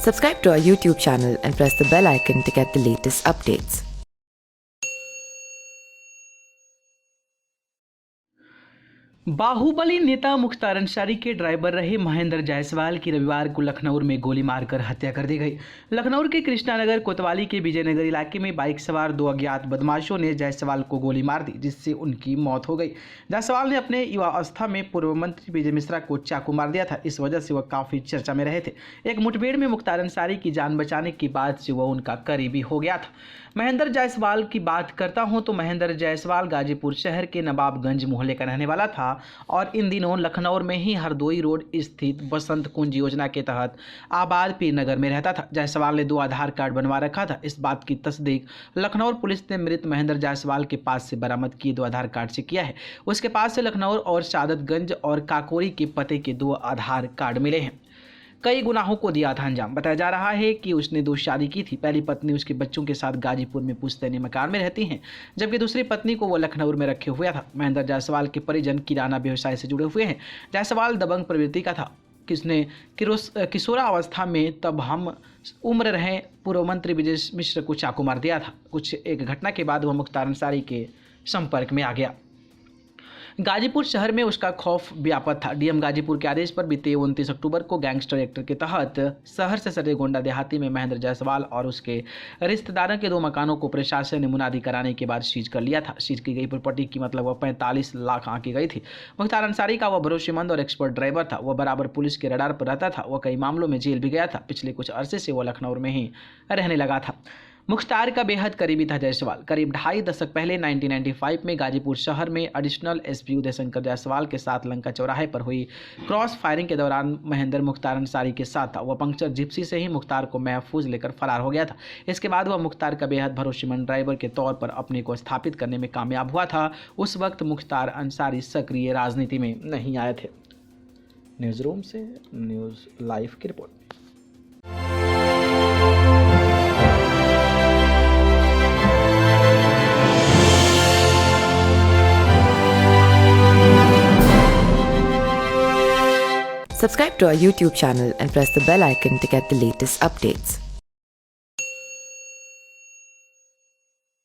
Subscribe to our YouTube channel and press the bell icon to get the latest updates. Baahubali नेता मुख्तार अंसारी के driver रहे महेंद्र जायसवाल की रविवार को लखनऊ में गोली मारकर हत्या कर दी गई। लखनऊ के कृष्णानगर कोतवाली के विजयनगर इलाके में बाइक सवार दो अज्ञात बदमाशों ने जायसवाल को गोली मार दी, जिससे उनकी मौत हो गई। जायसवाल ने अपने युवावस्था में पूर्व मंत्री विजय मिश्रा को चाकू मार दिया था। इस वजह से वह काफ़ी चर्चा में रहे थे। एक मुठभेड़ में मुख्तार अंसारी की जान बचाने के बाद से वह उनका करीबी हो गया था। महेंद्र जायसवाल की बात करता हूं तो महेंद्र जायसवाल गाजीपुर शहर के नवाबगंज मोहल्ले का रहने वाला था और इन दिनों लखनऊ में ही हरदोई रोड स्थित बसंत कुंज योजना के तहत आबाद पीर नगर में रहता था। जायसवाल ने 2 आधार कार्ड बनवा रखा था। इस बात की तस्दीक लखनऊ पुलिस ने मृत महेंद्र जायसवाल के पास से बरामद किए 2 आधार कार्ड से किया है। उसके पास से लखनऊ और सादतगंज और काकोरी के पते के 2 आधार कार्ड मिले हैं। कई गुनाहों को दिया था अंजाम। बताया जा रहा है कि उसने 2 शादी की थी। पहली पत्नी उसके बच्चों के साथ गाजीपुर में पुश्तैनी मकान में रहती हैं, जबकि दूसरी पत्नी को वो लखनऊ में रखे हुआ था। महेंद्र जायसवाल के परिजन किराना व्यवसाय से जुड़े हुए हैं। जायसवाल दबंग प्रवृत्ति का था। किसने किशोरावस्था में तब हम उम्र रहे पूर्व मंत्री विजय मिश्र को चाकू मार दिया था। कुछ एक घटना के बाद वह मुख्तार अंसारी के संपर्क में आ गया। गाजीपुर शहर में उसका खौफ व्यापक था। डीएम गाजीपुर के आदेश पर बीते 29 अक्टूबर को गैंगस्टर एक्ट के तहत शहर से सटे गोंडा देहाती में महेंद्र जायसवाल और उसके रिश्तेदारों के 2 मकानों को प्रशासन ने मुनादी कराने के बाद सीज कर लिया था। सीज की गई प्रॉपर्टी की मतलब 45 लाख आंकी गई थी। मुख्तार अंसारी का वह भरोसेमंद और एक्सपर्ट ड्राइवर था। वह बराबर पुलिस के रडार पर रहता था। वह कई मामलों में जेल भी गया था। पिछले कुछ अरसे से वह लखनऊ में ही रहने लगा था। मुख्तार का बेहद करीबी था जायसवाल। करीब 2.5 दशक पहले 1995 में गाजीपुर शहर में एडिशनल एसपी उदय शंकर जायसवाल के साथ लंका चौराहे पर हुई क्रॉस फायरिंग के दौरान महेंद्र मुख्तार अंसारी के साथ था। वह पंक्चर जिप्सी से ही मुख्तार को महफूज लेकर फरार हो गया था। इसके बाद वह मुख्तार का बेहद भरोसेमंद ड्राइवर के तौर पर अपने को स्थापित करने में कामयाब हुआ था। उस वक्त मुख्तार अंसारी सक्रिय राजनीति में नहीं आए थे। न्यूज़ रूम से न्यूज़ लाइव की report. Subscribe to our YouTube channel and press the bell icon to get the latest updates.